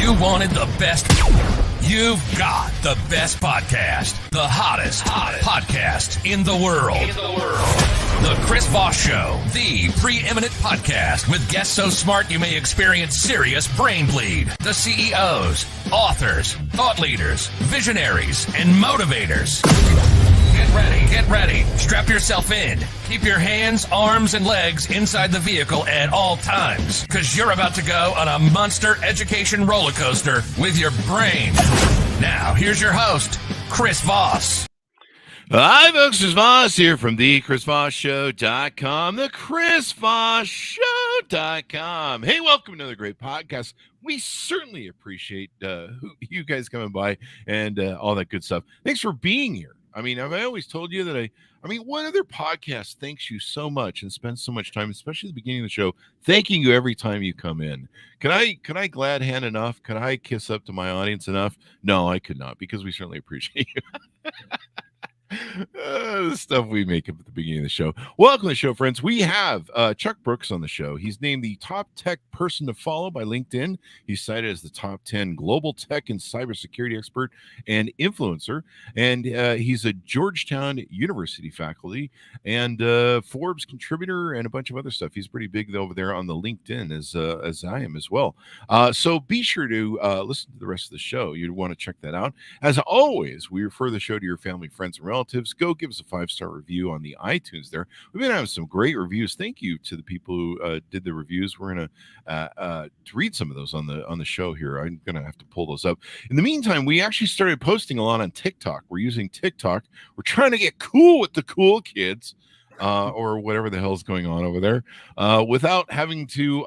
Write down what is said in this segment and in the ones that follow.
You wanted the best. You've got the best podcast, the hottest podcast in the world. The Chris Voss Show, the preeminent podcast with guests so smart you may experience serious brain bleed. The CEOs, authors, thought leaders, visionaries, and motivators. Get ready. Strap yourself in. Keep your hands, arms, and legs inside the vehicle at all times, because you're about to go on a monster education roller coaster with your brain. Now, here's your host, Chris Voss. Hi, folks. Chris Voss here from the ChrisVossShow.com, the ChrisVossShow.com. Hey, welcome to another great podcast. We certainly appreciate you guys coming by and all that good stuff. Thanks for being here. I mean, I've always told you that what other podcast thanks you so much and spends so much time, especially at the beginning of the show, thanking you every time you come in? Can I glad hand enough? Can I kiss up to my audience enough? No, I could not, because we certainly appreciate you. The stuff we make up at the beginning of the show. Welcome to the show, friends. We have Chuck Brooks on the show. He's named the top tech person to follow by LinkedIn. He's cited as the top 10 global tech and cybersecurity expert and influencer. And he's a Georgetown University faculty and Forbes contributor and a bunch of other stuff. He's pretty big over there on the LinkedIn as I am as well. So be sure to listen to the rest of the show. You'd want to check that out. As always, we refer the show to your family, friends, and relatives. Go give us a 5-star review on the iTunes there. We've been having some great reviews. Thank you to the people who did the reviews. We're going to read some of those on the show here. I'm going to have to pull those up. In the meantime, we actually started posting a lot on TikTok. We're using TikTok. We're trying to get cool with the cool kids. Or whatever the hell's going on over there, without having to,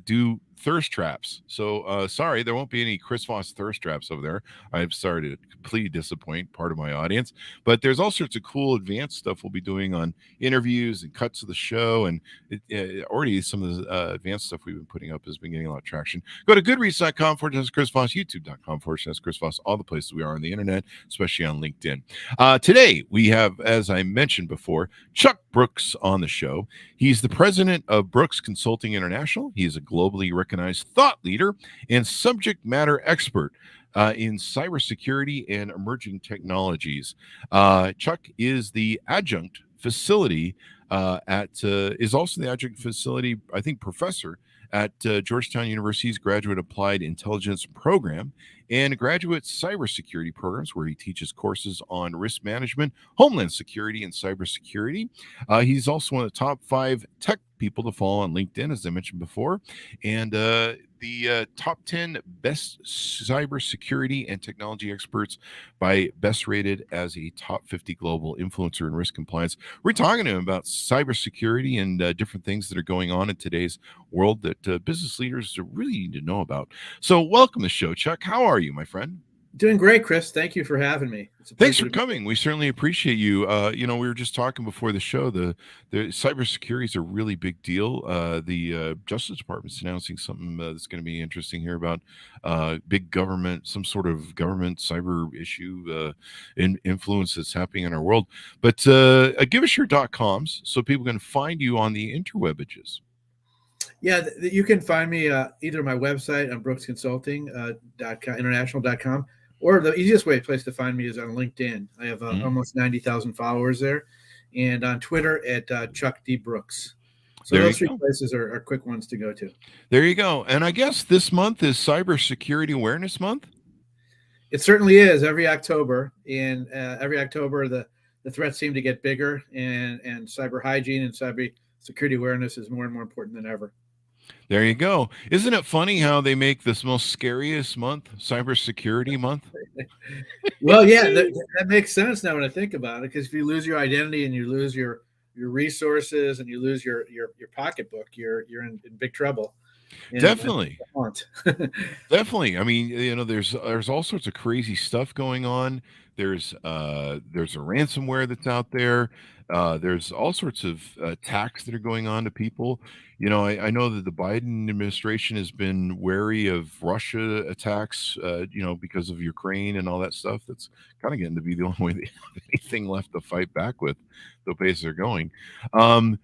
do thirst traps. So sorry, there won't be any Chris Voss thirst traps over there. I'm sorry to completely disappoint part of my audience, but there's all sorts of cool advanced stuff we'll be doing on interviews and cuts of the show, and already some of the advanced stuff we've been putting up has been getting a lot of traction. Go to goodreads.com/Chris Voss, youtube.com/Chris Voss, all the places we are on the internet, especially on LinkedIn. Today we have, as I mentioned before, Chuck Brooks on the show. He's the president of Brooks Consulting International. He is a globally recognized thought leader and subject matter expert in cybersecurity and emerging technologies. Chuck is the adjunct facility is also the adjunct facility, I think, professor at Georgetown University's Graduate Applied Intelligence Program and graduate cybersecurity programs, where he teaches courses on risk management, homeland security, and cybersecurity. He's also one of the top 5 tech people to follow on LinkedIn, as I mentioned before, and the top 10 best cybersecurity and technology experts by Best Rated as a top 50 global influencer in risk compliance. We're talking to him about cybersecurity and different things that are going on in today's world that business leaders really need to know about. So welcome to the show, Chuck. How are you, my friend? Doing great, Chris. Thank you for having me. Thanks for coming. We certainly appreciate you. We were just talking before the show. The cybersecurity is a really big deal. The Justice Department's announcing something that's going to be interesting here about big government, some sort of government cyber issue influence that's happening in our world. But give us your .coms so people can find you on the interwebages. Yeah, you can find me either my website on brooksconsulting.international.com, or the easiest place to find me is on LinkedIn. I have almost 90,000 followers there, and on Twitter at Chuck D. Brooks. So those 3 places are quick ones to go to. There you go. And I guess this month is Cybersecurity Awareness Month? It certainly is, every October. And every October, the threats seem to get bigger, and cyber hygiene and cybersecurity awareness is more and more important than ever. There you go. Isn't it funny how they make this most scariest month Cybersecurity Month? Well, yeah, that makes sense now when I think about it, because if you lose your identity and you lose your resources and you lose your pocketbook, you're in big trouble. And definitely. Definitely. I mean, there's all sorts of crazy stuff going on. There's a ransomware that's out there. There's all sorts of attacks that are going on to people. I know that the Biden administration has been wary of Russia attacks, because of Ukraine and all that stuff. That's kind of getting to be the only way they have anything left to fight back with, the pace they're going. So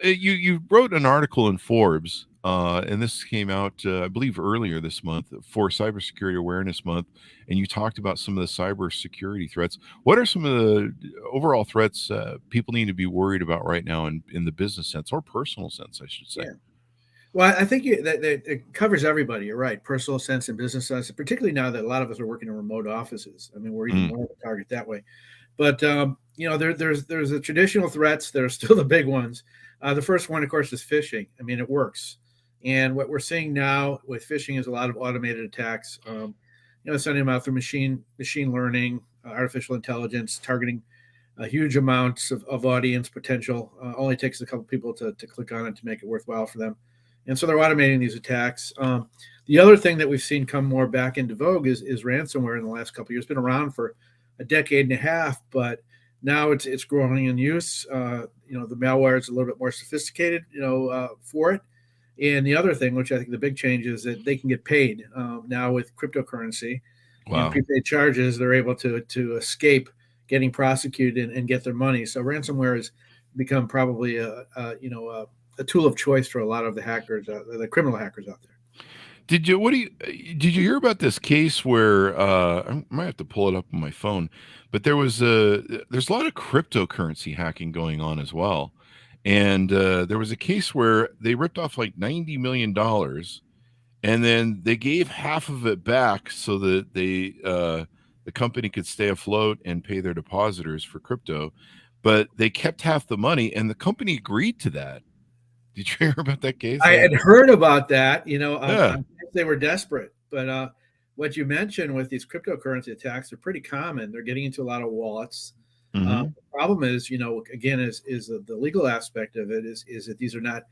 you wrote an article in Forbes and this came out, I believe, earlier this month for Cybersecurity Awareness Month, and you talked about some of the cybersecurity threats. What are some of the overall threats people need to be worried about right now in the business sense or personal sense, I should say? Yeah. Well, I think that it covers everybody. You're right, personal sense and business sense, particularly now that a lot of us are working in remote offices. I mean, we're even more of a target that way. But there's the traditional threats that are still the big ones. The first one, of course, is phishing. I mean, it works, and what we're seeing now with phishing is a lot of automated attacks. Sending them out through machine learning, artificial intelligence, targeting huge amounts of audience potential. Only takes a couple people to click on it to make it worthwhile for them. And so they're automating these attacks. The other thing that we've seen come more back into vogue is ransomware in the last couple of years. It's been around for a decade and a half, but now it's growing in use. The malware is a little bit more sophisticated, for it. And the other thing, which I think the big change is that they can get paid now with cryptocurrency. Wow. And prepaid charges. They're able to escape getting prosecuted and get their money. So ransomware has become probably a tool of choice for a lot of the hackers, the criminal hackers out there. Did you hear about this case where I might have to pull it up on my phone, but there's a lot of cryptocurrency hacking going on as well. And there was a case where they ripped off like $90 million, and then they gave half of it back so that the company could stay afloat and pay their depositors for crypto, but they kept half the money, and the company agreed to that. Did you hear about that case? I had heard about that. Yeah. They were desperate, but what you mentioned with these cryptocurrency attacks are pretty common. They're getting into a lot of wallets. The problem is, again, is the legal aspect of it is that these are not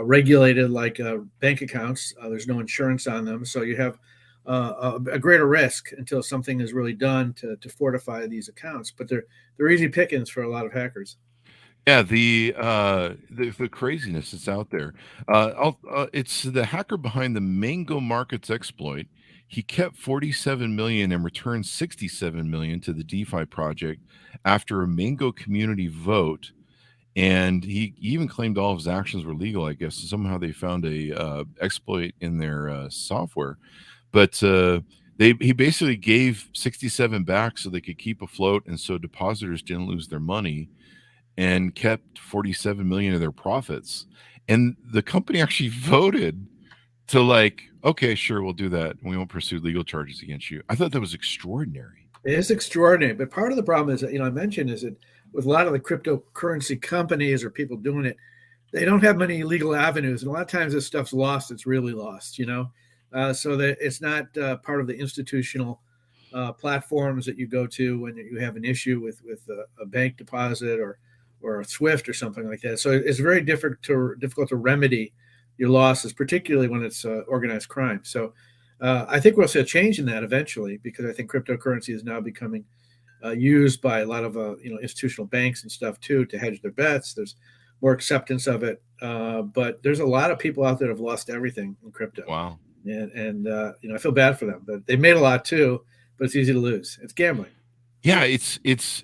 regulated like bank accounts. There's no insurance on them, so you have a greater risk until something is really done to fortify these accounts. But they're easy pickings for a lot of hackers. Yeah, the craziness that's out there. It's the hacker behind the Mango Markets exploit. He kept 47 million and returned 67 million to the DeFi project after a Mango community vote, and he even claimed all of his actions were legal. I guess somehow they found a exploit in their software, but he basically gave 67 back so they could keep afloat, and so depositors didn't lose their money, and kept 47 million of their profits. And the company actually voted to okay, sure, we'll do that. We won't pursue legal charges against you. I thought that was extraordinary. It is extraordinary. But part of the problem is that, I mentioned is that with a lot of the cryptocurrency companies or people doing it, they don't have many legal avenues. And a lot of times this stuff's lost. It's really lost, so that it's not part of the institutional platforms that you go to when you have an issue with a bank deposit or a SWIFT or something like that. So it's very difficult to remedy your losses, particularly when it's organized crime. So I think we'll see a change in that eventually, because I think cryptocurrency is now becoming used by a lot of institutional banks and stuff too to hedge their bets. There's more acceptance of it, but there's a lot of people out there that have lost everything in crypto. Wow. And I feel bad for them, but they made a lot too. But it's easy to lose. It's gambling. Yeah,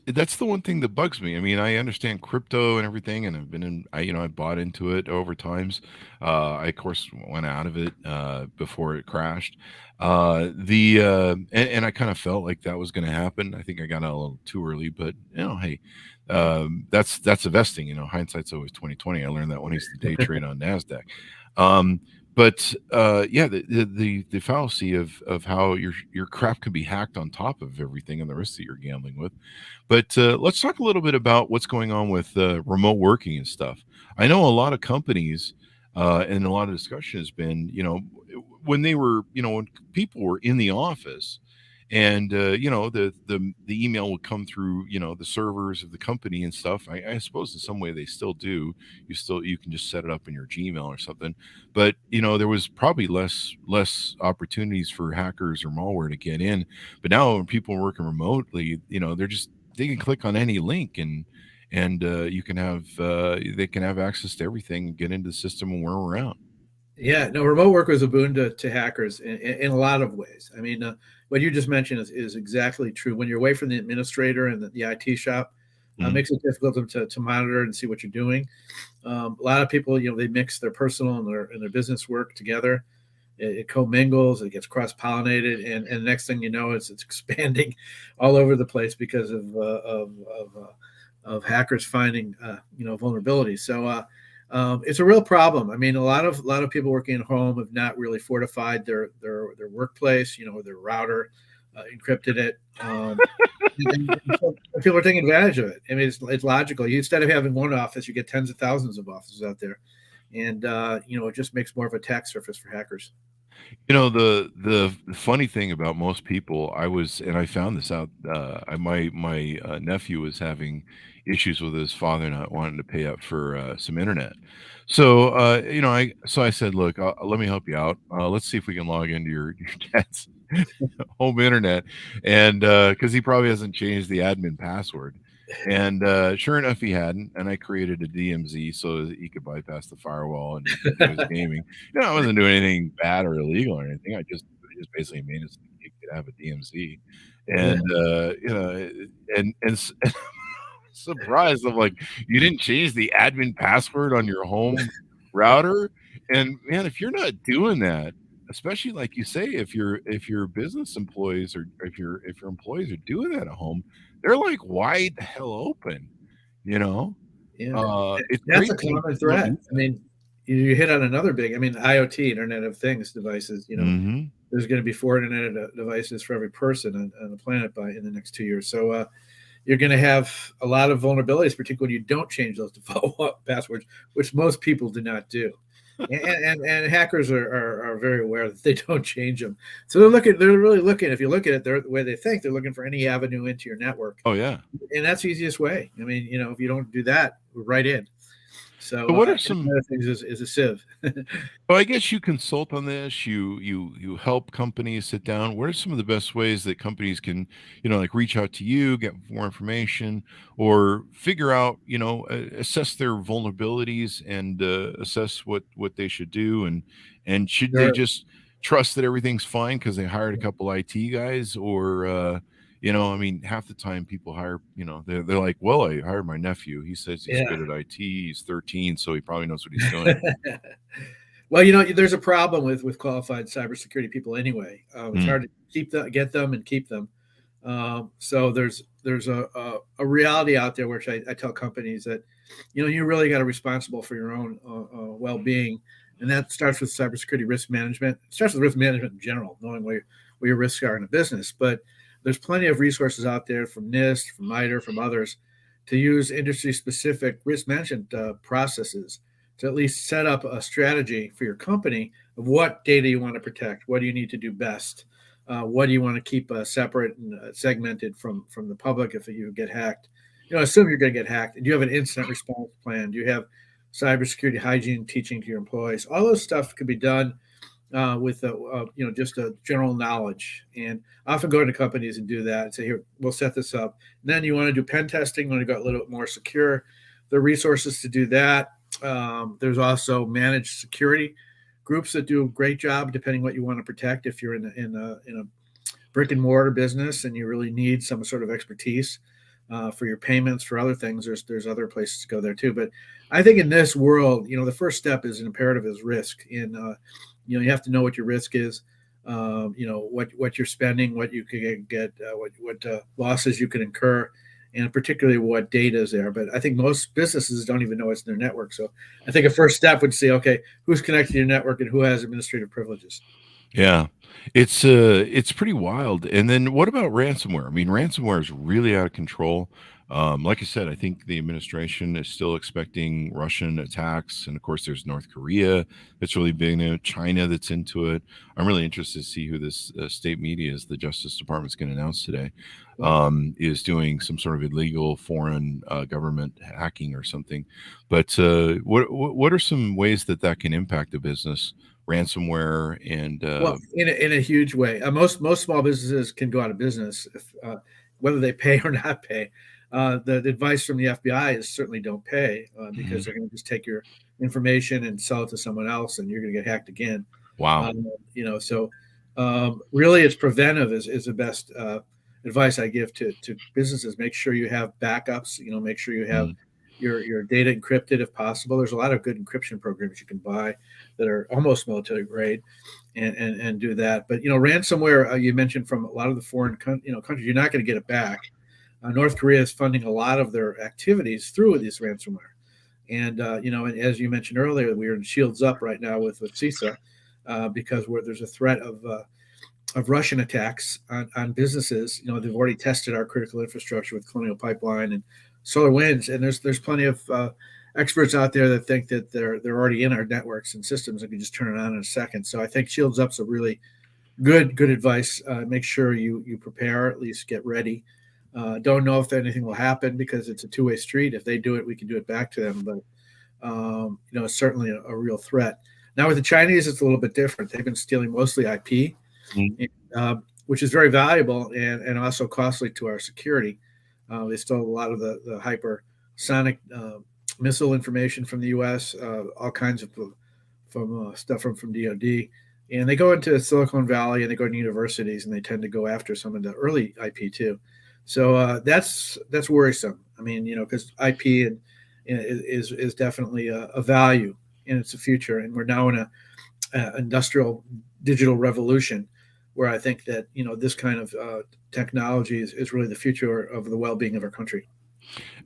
that's the one thing that bugs me. I mean, I understand crypto and everything, and I've been I bought into it over times. I of course went out of it before it crashed. And I kind of felt like that was going to happen. I think I got out a little too early, but hey, that's investing. Hindsight's always 20/20. I learned that when I used to day trade on Nasdaq. But the fallacy of how your crap can be hacked on top of everything and the risk that you're gambling with. But let's talk a little bit about what's going on with remote working and stuff. I know a lot of companies and a lot of discussion has been, when they were, when people were in the office, and the email would come through the servers of the company and stuff. I suppose in some way they still do. You can just set it up in your Gmail or something, but there was probably less opportunities for hackers or malware to get in. But now when people are working remotely, they can click on any link and you can have they can have access to everything and get into the system and we're around. Yeah, no, remote work was a boon to hackers in a lot of ways. I mean, what you just mentioned is exactly true. When you're away from the administrator and the IT shop, makes it difficult to monitor and see what you're doing. A lot of people, they mix their personal and their business work together. It commingles, it gets cross-pollinated, and the next thing you know, it's expanding all over the place because of hackers finding vulnerabilities. So it's a real problem. I mean, a lot of people working at home have not really fortified their workplace. Their router encrypted it. And so people are taking advantage of it. I mean, it's logical. Instead of having one office, you get tens of thousands of offices out there, and it just makes more of a attack surface for hackers. The funny thing about most people, I found this out. My nephew was having issues with his father not wanting to pay up for some internet. So I said, look, let me help you out. Let's see if we can log into your dad's home internet, and because he probably hasn't changed the admin password. And sure enough, he hadn't. And I created a DMZ so that he could bypass the firewall and he could do his gaming. I wasn't doing anything bad or illegal or anything. I just basically made it so he could have a DMZ. And and surprised, I'm like, you didn't change the admin password on your home router? And man, if you're not doing that, especially like you say, if your business employees or if your employees are doing that at home, they're like wide the hell open, Yeah, it's that's great a common threat. I mean, you hit on another big. I mean, IoT, Internet of Things devices. There's going to be 4 Internet devices for every person on the planet in the next 2 years. So you're going to have a lot of vulnerabilities, particularly when you don't change those default passwords, which most people do not do. And hackers are very aware that they don't change them. So they're really looking, if you look at it, the way they think, they're looking for any avenue into your network. Oh yeah. And that's the easiest way. I mean, if you don't do that, we're right in. So what are some other things is a sieve. Well, I guess you consult on this. You help companies sit down. What are some of the best ways that companies can, like reach out to you, get more information, or figure out, assess their vulnerabilities and assess what they should do, and should they just trust that everything's fine because they hired a couple IT guys, or I mean, half the time people hire, they're like, well, I hired my nephew. He says he's good at IT. He's 13, so he probably knows what he's doing. Well, there's a problem with qualified cybersecurity people anyway. It's hard to get them and keep them. So there's a reality out there, which I tell companies that, you really got to be responsible for your own well-being. And that starts with cybersecurity risk management. It starts with risk management in general, knowing where your risks are in a business. But there's plenty of resources out there from NIST, from MITRE, from others to use industry-specific risk management processes to at least set up a strategy for your company of what data you want to protect, what do you need to do best, what do you want to keep separate and segmented from the public if you get hacked. Assume you're going to get hacked. Do you have an incident response plan? Do you have cybersecurity hygiene teaching to your employees? All those stuff could be done with just a general knowledge, and often go into companies and do that and say, here, we'll set this up. And then you want to do pen testing, want to go a little bit more secure. The resources to do that. There's also managed security groups that do a great job depending what you want to protect. If you're in a brick and mortar business and you really need some sort of expertise for your payments, for other things, there's other places to go there too. But I think in this world, the first step is an imperative is risk. And you have to know what your risk is, what you're spending, what you could get, what losses you could incur, and particularly what data is there. But I think most businesses don't even know what's in their network. So I think a first step would say, okay, who's connected to your network and who has administrative privileges? Yeah, it's pretty wild. And then what about ransomware? I mean, ransomware is really out of control. Like I said, I think the administration is still expecting Russian attacks, and of course, there's North Korea that's really big now, China that's into it. I'm really interested to see who this state media is. The Justice Department's going to announce today is doing some sort of illegal foreign government hacking or something. But what are some ways that can impact a business? Ransomware and in a huge way. Most small businesses can go out of business if whether they pay or not pay. The advice from the FBI is certainly don't pay because they're going to just take your information and sell it to someone else, and you're going to get hacked again. Wow. So really, it's preventive is the best advice I give to businesses: make sure you have backups. Make sure you have your data encrypted if possible. There's a lot of good encryption programs you can buy that are almost military grade, and do that. But ransomware, you mentioned, from a lot of the foreign countries, you're not going to get it back. North Korea is funding a lot of their activities through this ransomware. And and as you mentioned earlier, we're in Shields Up right now with CISA, because there's a threat of Russian attacks on businesses. They've already tested our critical infrastructure with Colonial Pipeline and SolarWinds, and there's plenty of experts out there that think that they're already in our networks and systems and can just turn it on in a second. So I think Shields Up's a really good advice. Make sure you prepare, at least get ready. Don't know if anything will happen because it's a two-way street. If they do it, we can do it back to them. But it's certainly a real threat. Now with the Chinese, it's a little bit different. They've been stealing mostly IP, which is very valuable and also costly to our security. They stole a lot of the hypersonic missile information from the U.S., all kinds of stuff from DoD. And they go into Silicon Valley and they go to universities and they tend to go after some of the early IP too. So that's worrisome. I mean, because IP is definitely a value, and it's a future. And we're now in a industrial digital revolution, where I think that this kind of technology is really the future of the well-being of our country.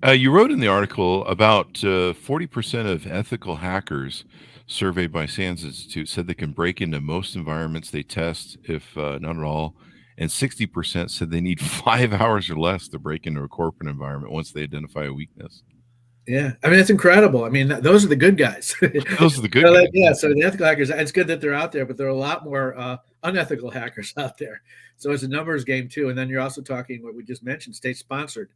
You wrote in the article about 40% of ethical hackers surveyed by SANS-Institute said they can break into most environments they test, if not at all. And 60% said they need 5 hours or less to break into a corporate environment once they identify a weakness. Yeah, I mean, it's incredible. I mean, those are the good guys. Those are the good guys. Yeah, so the ethical hackers, it's good that they're out there, but there are a lot more unethical hackers out there. So it's a numbers game too. And then you're also talking what we just mentioned, state-sponsored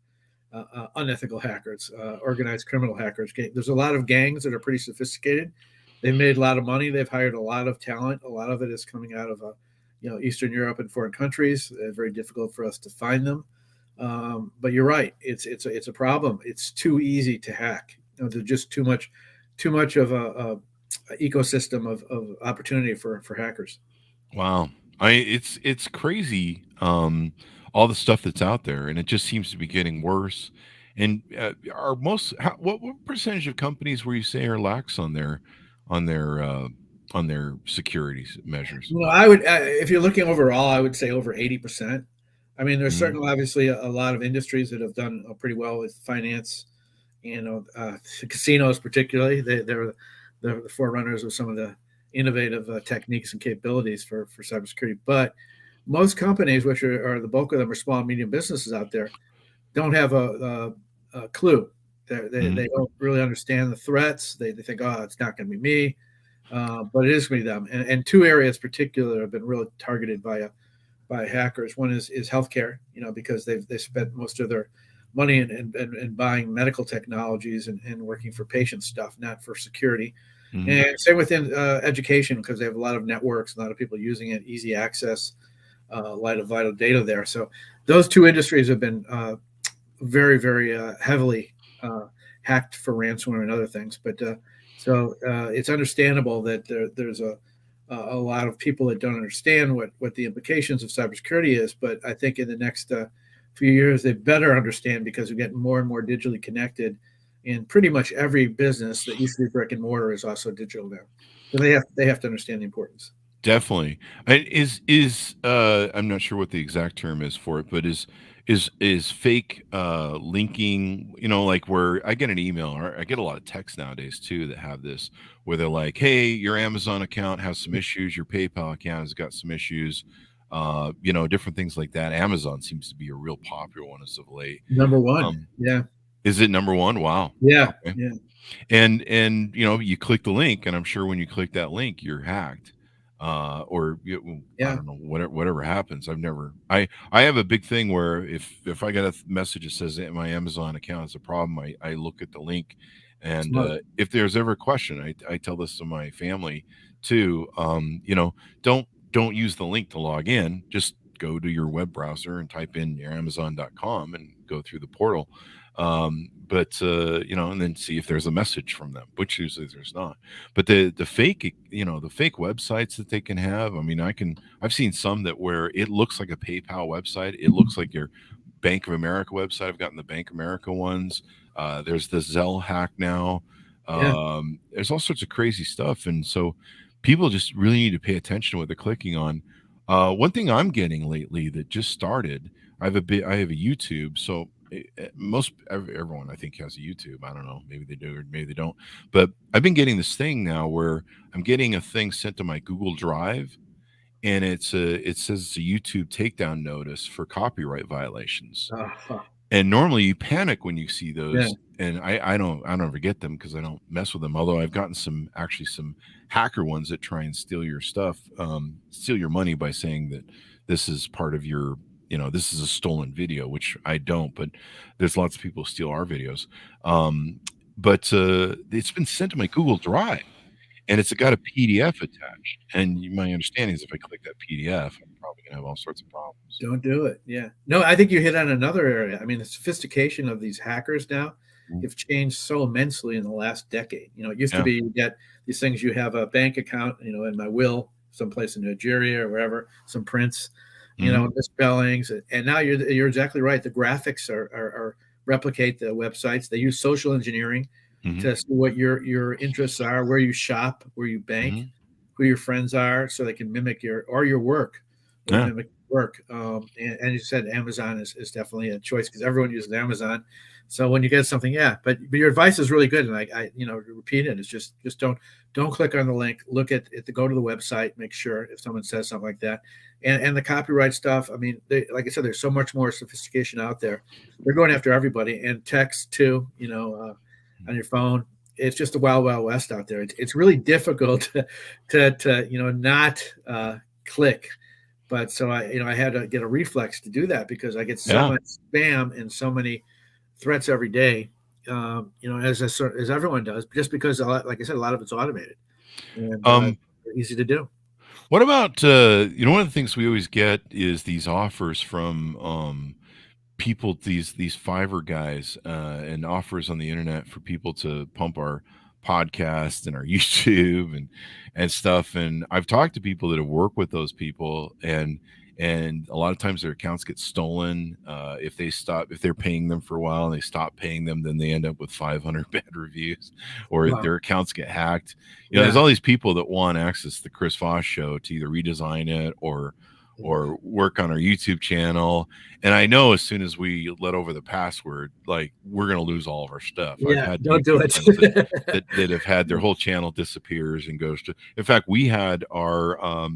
unethical hackers, organized criminal hackers. There's a lot of gangs that are pretty sophisticated. They've made a lot of money. They've hired a lot of talent. A lot of it is coming out of Eastern Europe and foreign countries. It's very difficult for us to find them. But you're right. It's a problem. It's too easy to hack. There's just too much of a ecosystem of opportunity for hackers. Wow. It's crazy. All the stuff that's out there, and it just seems to be getting worse. And what percentage of companies where you say are lax on their security measures? Well, I would, if you're looking overall, I would say over 80%. I mean, there's certainly obviously a lot of industries that have done pretty well with finance, casinos particularly. They're the forerunners of some of the innovative techniques and capabilities for cybersecurity. But most companies, which are the bulk of them, are small and medium businesses out there, don't have a clue. They don't really understand the threats. They think, oh, it's not going to be me, but it is going to be them. And two areas particularly have been really targeted by hackers. One is healthcare, because they spent most of their money in buying medical technologies and working for patient stuff, not for security. And same within education, because they have a lot of networks, a lot of people using it, easy access, a lot of vital data there. So those two industries have been very, very heavily hacked for ransomware and other things. But so it's understandable that there's a lot of people that don't understand what the implications of cybersecurity is. But I think in the next few years, they better understand, because we get more and more digitally connected. And pretty much every business that used to be brick and mortar is also digital now. So they have to understand the importance. Definitely. And is I'm not sure what the exact term is for it, but is fake linking, like where I get an email, or I get a lot of texts nowadays too that have this, where they're like, hey, your Amazon account has some issues, your PayPal account has got some issues, different things like that. Amazon seems to be a real popular one as of late. Number one. Yeah. Is it number one? Wow. Yeah. Okay. Yeah. And you click the link, and I'm sure when you click that link, you're hacked. I don't know, whatever happens. I have a big thing where if I get a message that says that my Amazon account is a problem, I look at the link, and if there's ever a question, I tell this to my family too. Don't use the link to log in. Just go to your web browser and type in your amzn.to and go through the portal. But and then see if there's a message from them, which usually there's not. But the fake, the fake websites that they can have. I mean, I've seen some that where it looks like a PayPal website. It looks like your Bank of America website. I've gotten the Bank of America ones. There's the Zelle hack now. Yeah. There's all sorts of crazy stuff, and so people just really need to pay attention to what they're clicking on. One thing I'm getting lately that just started. I have a YouTube, so everyone I think has a YouTube. I don't know, maybe they do or maybe they don't. But I've been getting this thing now where I'm getting a thing sent to my Google Drive, and it says it's a YouTube takedown notice for copyright violations. And normally you panic when you see those, and I don't ever get them because I don't mess with them. Although I've gotten some hacker ones that try and steal your stuff, steal your money by saying that this is part of your, this is a stolen video, which I don't. But there's lots of people who steal our videos. But it's been sent to my Google Drive, and it's got a PDF attached. And my understanding is if I click that PDF, I'm probably gonna have all sorts of problems. Don't do it. Yeah. No, I think you hit on another area. I mean, the sophistication of these hackers now have changed so immensely in the last decade. It used to be you get these things, you have a bank account, in my will, someplace in Nigeria or wherever, some prints, misspellings. And now you're exactly right. The graphics are replicate the websites. They use social engineering to see what your interests are, where you shop, where you bank, who your friends are, so they can mimic your work. Mimic work. And you said Amazon is definitely a choice because everyone uses Amazon. So when you get something, but your advice is really good, and I repeat it. It's just don't click on the link. Look at it. Go to the website. Make sure if someone says something like that, and the copyright stuff. I mean, like I said, there's so much more sophistication out there. They're going after everybody, and text too. On your phone. It's just a wild west out there. It's really difficult to not click. But so I had to get a reflex to do that because I get so much spam and so many threats every day, as everyone does, just because like I said, a lot of it's automated and easy to do. What about one of the things we always get is these offers from people, these Fiverr guys, and offers on the internet for people to pump our podcast and our YouTube and stuff. And I've talked to people that have worked with those people, and a lot of times their accounts get stolen. If they're paying them for a while and they stop paying them, then they end up with 500 bad reviews, or their accounts get hacked. There's all these people that want access to the Chris Voss Show to either redesign it or work on our YouTube channel. And I know as soon as we let over the password, like, we're going to lose all of our stuff. I've had don't do it. that have had their whole channel disappears and goes to, in fact, we had our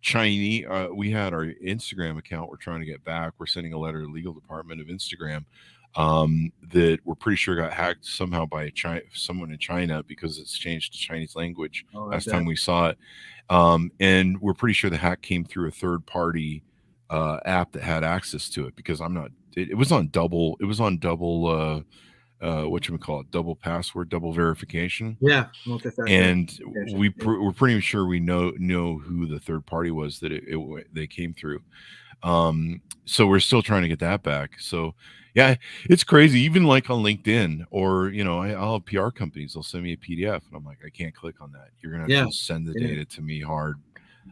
Chinese, we had our Instagram account we're trying to get back. We're sending a letter to the legal department of Instagram that we're pretty sure got hacked somehow by someone in China because it's changed to Chinese language last time we saw it. And we're pretty sure the hack came through a third party app that had access to it, because it was on double double password, double verification. And we're pretty sure we know who the third party was that they came through. So we're still trying to get that back. So yeah, it's crazy. Even like on LinkedIn, or I'll have PR companies, they'll send me a PDF and I'm like, I can't click on that. You're gonna have to send the data to me hard,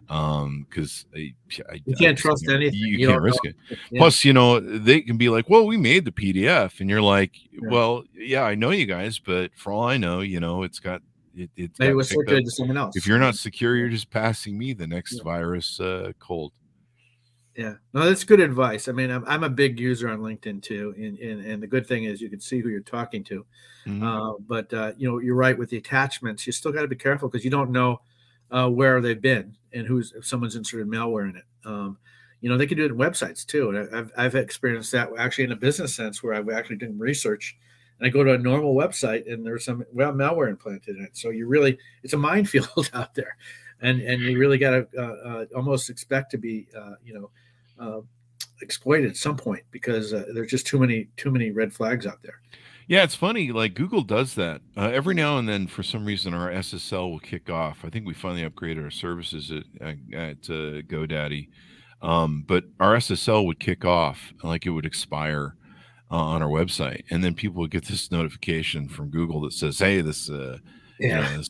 because you can't trust anything. You can't risk it. Plus, they can be like, well, we made the PDF, and you're like, well, yeah, I know you guys, but for all I know, it's got it's maybe it was circulated to someone else. If you're not secure, you're just passing me the next virus cold. Yeah, no, that's good advice. I mean, I'm a big user on LinkedIn too, and the good thing is you can see who you're talking to. But you're right with the attachments. You still got to be careful because you don't know where they've been and if someone's inserted malware in it. They can do it in websites too. And I've experienced that actually in a business sense, where I've actually done research and I go to a normal website and there's some malware implanted in it. So it's a minefield out there. And you really got to almost expect to be, exploited at some point, because there's just too many red flags out there. Yeah, it's funny. Like, Google does that every now and then. For some reason, our SSL will kick off. I think we finally upgraded our services at GoDaddy, but our SSL would kick off, like it would expire. on our website, and then people would get this notification from Google that says, "Hey, this this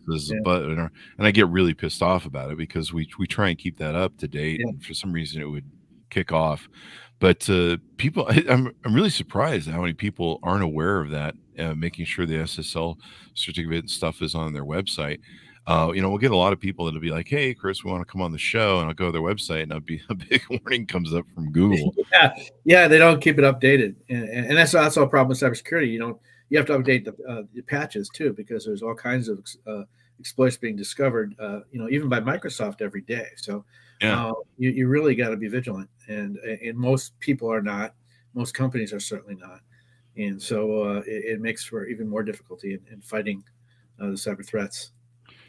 is a button," and I get really pissed off about it because we try and keep that up to date, and for some reason it would kick off. But people, I'm really surprised how many people aren't aware of that, making sure the SSL certificate and stuff is on their website. We'll get a lot of people that'll be like, "Hey, Chris, we want to come on the show," and I'll go to their website, and a big warning comes up from Google. Yeah, they don't keep it updated, and that's also a problem with cybersecurity. You have to update the patches too, because there's all kinds of exploits being discovered. Even by Microsoft every day. So you really got to be vigilant, and most people are not. Most companies are certainly not, and so it makes for even more difficulty in fighting the cyber threats.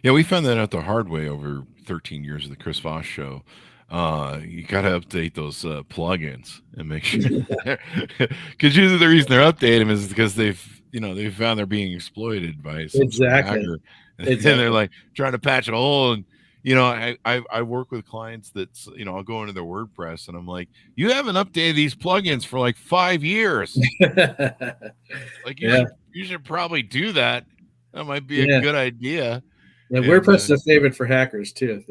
Yeah, we found that out the hard way over 13 years of the Chris Voss Show. You got to update those plugins and make sure, because usually the reason they're updating them is because they've found they're being exploited by some hacker, and they're like trying to patch a hole. And I work with clients that's I'll go into their WordPress and I'm like, you haven't updated these plugins for like 5 years. Like you should probably do that. That might be a good idea. Yeah, WordPress is a favorite for hackers too.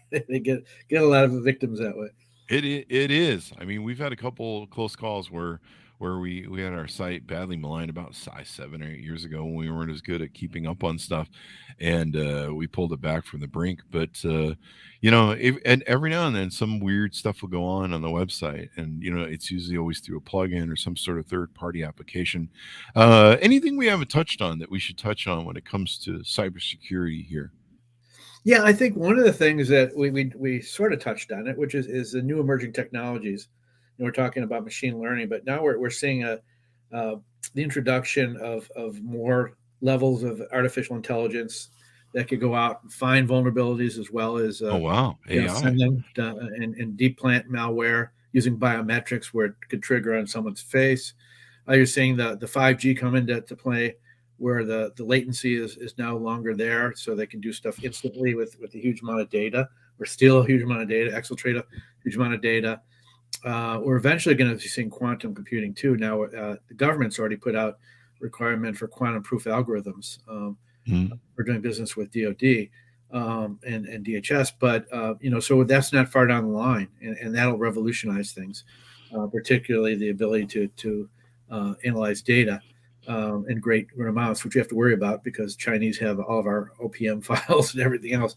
They get a lot of victims that way. It is. I mean, we've had a couple close calls where we had our site badly maligned about 7 or 8 years ago when we weren't as good at keeping up on stuff, and we pulled it back from the brink. But and every now and then some weird stuff will go on the website, and it's usually always through a plugin or some sort of third-party application. Anything we haven't touched on that we should touch on when it comes to cybersecurity here? Yeah, I think one of the things that we sort of touched on it, which is the new emerging technologies. We're talking about machine learning, but now we're seeing the introduction of more levels of artificial intelligence that could go out and find vulnerabilities, as well as AI, send them and deep plant malware using biometrics where it could trigger on someone's face. You're seeing the 5G come into play, where the latency is no longer there, so they can do stuff instantly with a huge amount of data, or steal a huge amount of data, exfiltrate a huge amount of data. We're eventually going to be seeing quantum computing too. Now, the government's already put out requirement for quantum proof algorithms. We're doing business with DoD and DHS, but so that's not far down the line, and that'll revolutionize things, particularly the ability to analyze data in great amounts, which we have to worry about because Chinese have all of our OPM files and everything else.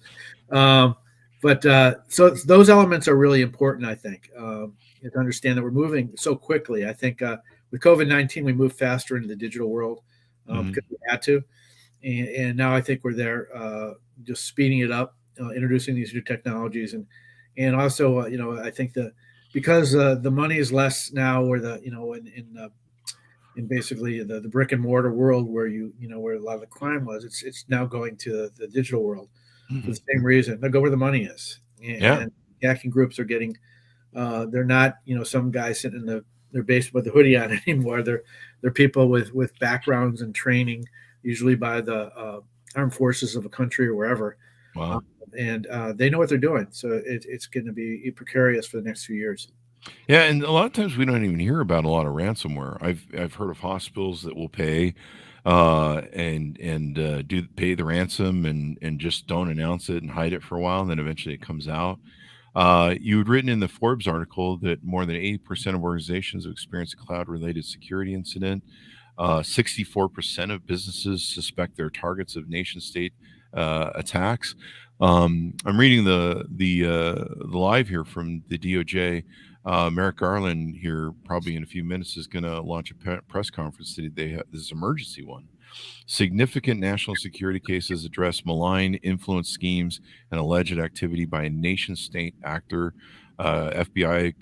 But so those elements are really important, I think, to understand that we're moving so quickly. I think with COVID-19, we moved faster into the digital world because we had to. And now I think we're there just speeding it up, introducing these new technologies. And also, I think that because the money is less now, where in basically the brick and mortar world where where a lot of the crime was, it's now going to the digital world for the same reason. They'll go where the money is. And hacking groups are getting, they're not, some guys sitting in their basement with a hoodie on anymore. They're people with backgrounds and training, usually by the armed forces of a country or wherever. Wow. And they know what they're doing. So it's going to be precarious for the next few years. Yeah, and a lot of times we don't even hear about a lot of ransomware. I've heard of hospitals that will pay do pay the ransom and just don't announce it and hide it for a while, and then eventually it comes out. You had written in the Forbes article that more than 80% of organizations have experienced a cloud-related security incident. 64% of businesses suspect they're targets of nation-state attacks. I'm reading the live here from the DOJ. Merrick Garland here, probably in a few minutes, is going to launch a press conference today. They have this emergency one. Significant national security cases address malign influence schemes and alleged activity by a nation-state actor. FBI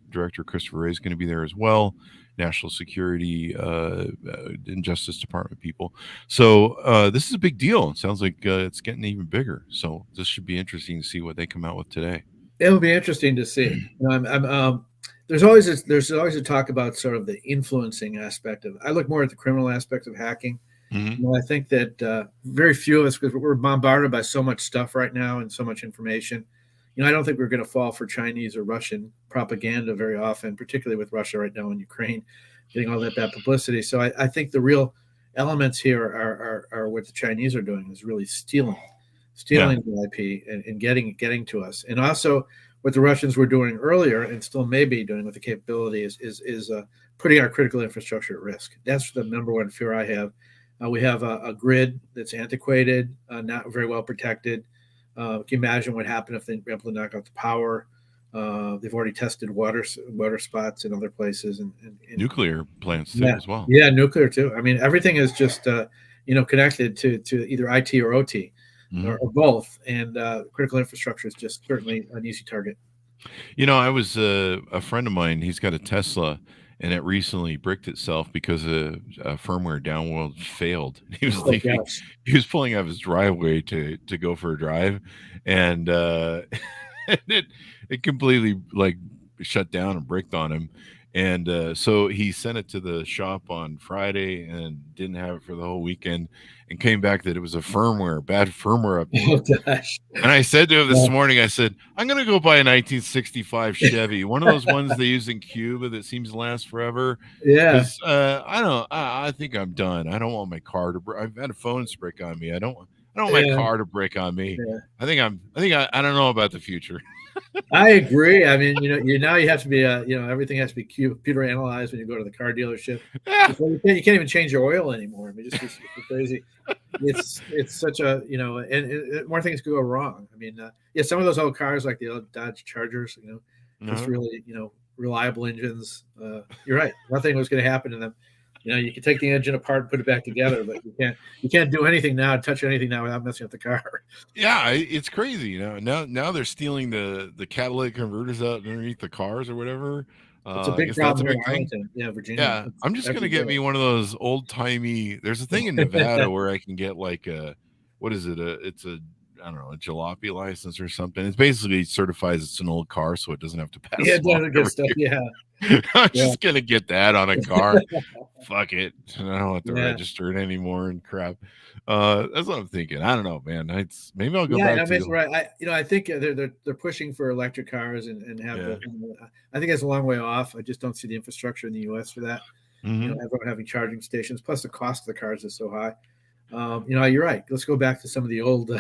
Director Christopher Wray is going to be there as well. National Security and Justice Department people. So this is a big deal. It sounds like it's getting even bigger. So this should be interesting to see what they come out with today. It'll be interesting to see. There's always a talk about sort of the influencing aspect of. I look more at the criminal aspect of hacking. I think that very few of us, because we're bombarded by so much stuff right now and so much information. I don't think we're going to fall for Chinese or Russian propaganda very often, particularly with Russia right now in Ukraine. getting all that bad publicity. So I think the real elements here are what the Chinese are doing, is really stealing the IP and getting to us. And also what the Russians were doing earlier and still may be doing with the capability is putting our critical infrastructure at risk. That's the number one fear I have. We have a grid that's antiquated, not very well protected. Can you imagine what happened if they were able to knock out the power? They've already tested water spots in other places and nuclear plants too, as well. Yeah, nuclear too. I mean, everything is just connected to either IT or OT or both, and critical infrastructure is just certainly an easy target. I was a friend of mine. He's got a Tesla, and it recently bricked itself because a firmware download failed. He was leaving. Gosh. He was pulling out of his driveway to go for a drive, and it completely shut down and bricked on him. And so he sent it to the shop on Friday and didn't have it for the whole weekend, and came back that it was a bad firmware update. Oh, gosh. And I said to him this morning, I said, I'm going to go buy a 1965 Chevy, one of those ones they use in Cuba that seems to last forever. Yeah. I think I'm done. I don't want my car to break. I've had a phone brick on me. I don't want my car to break on me. Yeah. I don't know about the future. I agree. I mean, now you have to be, everything has to be computer analyzed when you go to the car dealership. Yeah. You can't even change your oil anymore. I mean, it's crazy. It's such a, and more things could go wrong. I mean, some of those old cars, like the old Dodge Chargers, it's really, reliable engines. You're right. Nothing was going to happen to them. You can take the engine apart and put it back together, but you can't do anything now, touch anything now without messing up the car. Yeah, it's crazy. Now they're stealing the catalytic converters out underneath the cars or whatever. It's a big problem in Arlington. Yeah, Virginia. Yeah, I'm just gonna get me one of those old timey. There's a thing in Nevada where I can get it's a a jalopy license or something. It basically certifies it's an old car, so it doesn't have to pass. Yeah, good stuff. Yeah. I'm just gonna get that on a car. Fuck it. I don't have to register it anymore and crap. That's what I'm thinking. I don't know, man. Maybe I'll go back to right. I think they're pushing for electric cars and have I think it's a long way off. I just don't see the infrastructure in the US for that. Everyone having charging stations, plus the cost of the cars is so high. You're right. Let's go back to some of the old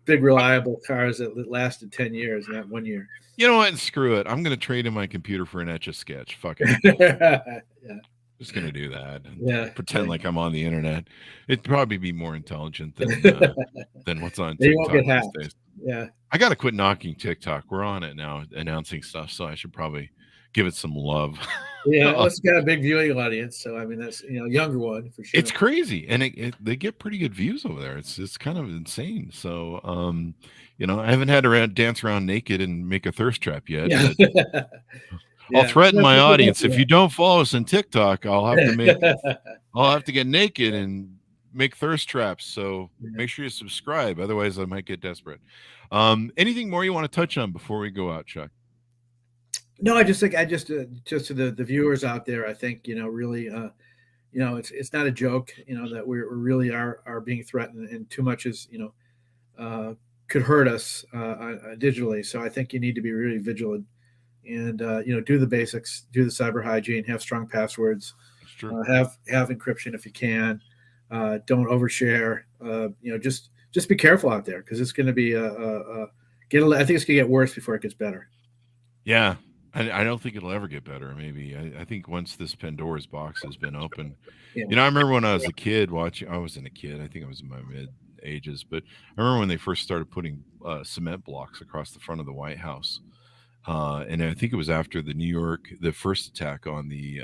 big reliable cars that lasted 10 years, not 1 year. You know what? And screw it. I'm going to trade in my computer for an Etch-a-Sketch. Fuck it. Yeah. Just going to do that. And pretend like I'm on the internet. It'd probably be more intelligent than what's on TikTok these days. Yeah. I got to quit knocking TikTok. We're on it now, announcing stuff. So I should probably give it some love. Yeah, it's got a big viewing audience. So, I mean, that's, younger one for sure. It's crazy. And they get pretty good views over there. It's kind of insane. So, I haven't had to dance around naked and make a thirst trap yet. Yeah. I'll threaten my audience. If you don't follow us on TikTok, I'll have to get naked and make thirst traps. So make sure you subscribe. Otherwise, I might get desperate. Anything more you want to touch on before we go out, Chuck? No, I just think just to the viewers out there, I think, really, it's not a joke, that we really are being threatened, and too much is, could hurt us digitally. So I think you need to be really vigilant and, do the basics, do the cyber hygiene, have strong passwords, have encryption if you can, don't overshare, just be careful out there, because it's going to be I think it's going to get worse before it gets better. Yeah. I don't think it'll ever get better. Maybe I think once this Pandora's box has been opened, I remember when I was a kid watching. I wasn't a kid. I think I was in my mid ages, but I remember when they first started putting cement blocks across the front of the White House, and I think it was after the first attack on the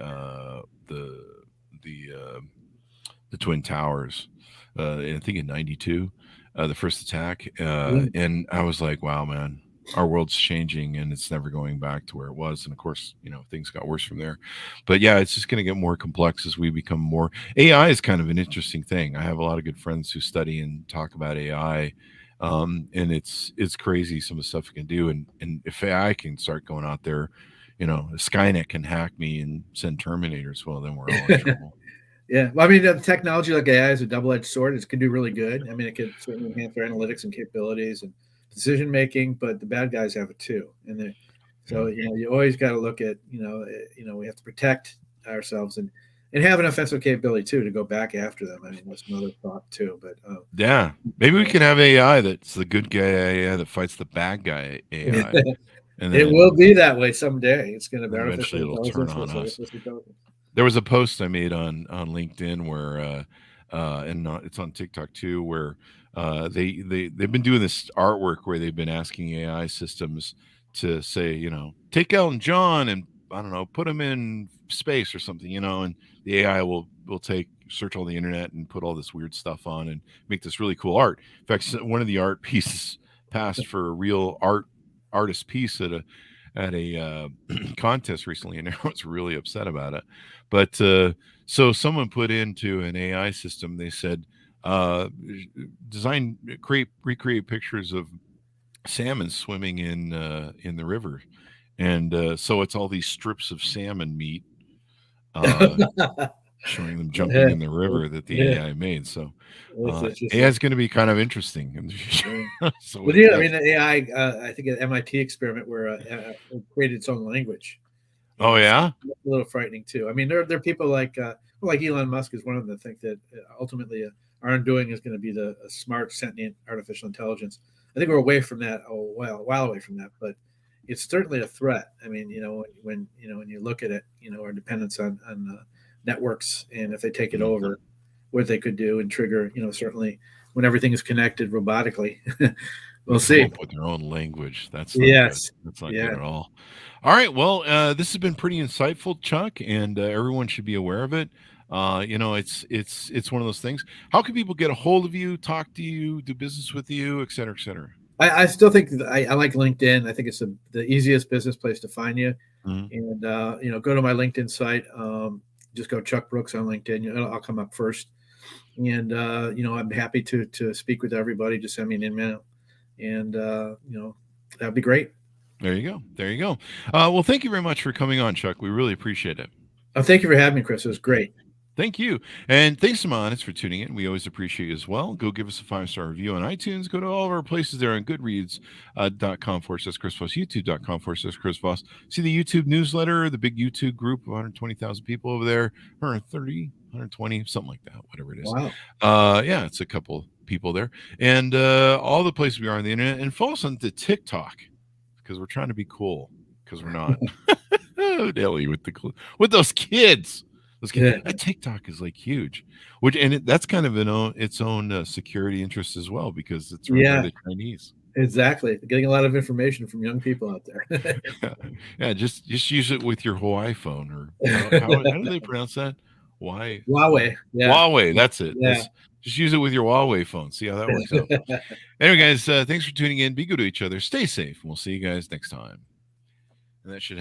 Twin Towers. I think in '92, the first attack, and I was like, wow, man. Our world's changing and it's never going back to where it was. And of course, things got worse from there. But yeah, it's just going to get more complex as we become more. AI is kind of an interesting thing. I have a lot of good friends who study and talk about AI. And it's crazy some of the stuff it can do. And if AI can start going out there, Skynet can hack me and send Terminators. Well, then we're all in trouble. Yeah. Well, I mean, the technology like AI is a double-edged sword. It can do really good. I mean, it can certainly enhance our analytics and capabilities and decision making, but the bad guys have it too. And so you always got to look at we have to protect ourselves and have an offensive capability too to go back after them. I mean, that's another thought too. But yeah, maybe we can have AI that's the good guy AI that fights the bad guy AI, and it will be that way someday. It's going to be eventually it'll turn on us. Intelligence. There was a post I made on LinkedIn where, and it's on TikTok too, where they've been doing this artwork where they've been asking AI systems to say, you know, take Elton John and I don't know, put him in space or something, you know, and the AI will search all the internet and put all this weird stuff on and make this really cool art. In fact, one of the art pieces passed for a real artist piece at a contest recently, and everyone's really upset about it. But so someone put into an AI system, they said, recreate pictures of salmon swimming in the river, and so it's all these strips of salmon meat showing them jumping in the river that the AI made. So AI is going to be kind of interesting in the future. So well, yeah, I mean, the AI, I think an MIT experiment where it created its own language. Oh yeah, it's a little frightening too. I mean, there are people like Elon Musk is one of them that think that ultimately our undoing is going to be the smart sentient artificial intelligence. I think we're away from that, a while away from that, but it's certainly a threat. I mean, you know, when you look at it, you know, our dependence on networks, and if they take it over, what they could do and trigger, you know, certainly when everything is connected robotically, we'll see. With their own language, that's not good. That's not good at all. All right, well, this has been pretty insightful, Chuck, and everyone should be aware of it. You know, it's one of those things. How can people get a hold of you, talk to you, do business with you, et cetera, et cetera? I still think that I like LinkedIn. I think it's the easiest business place to find you. And you know, go to my LinkedIn site. Just go Chuck Brooks on LinkedIn. You know, I'll come up first. And you know, I'm happy to speak with everybody. Just send me an email, and you know, that'd be great. There you go. There you go. Well, thank you very much for coming on, Chuck. We really appreciate it. Thank you for having me, Chris. It was great. Thank you. And thanks to my audience for tuning in. We always appreciate you as well. Go give us a 5-star review on iTunes. Go to all of our places there on goodreads.com/Chris Voss, youtube.com/Chris Voss. See the YouTube newsletter, the big YouTube group of 120,000 people over there, 130, 120, something like that, whatever it is. Wow. Yeah, it's a couple people there. And all the places we are on the internet. And follow us on the TikTok because we're trying to be cool because we're not. Ellie with those kids. TikTok is like huge, that's kind of its own security interest as well because it's run by the Chinese. Exactly, getting a lot of information from young people out there. Yeah, just use it with your Huawei phone, or how do they pronounce that? Huawei. Yeah. Huawei. That's it. Yeah. Just use it with your Huawei phone. See how that works out. Anyway, guys, thanks for tuning in. Be good to each other. Stay safe. We'll see you guys next time. And that should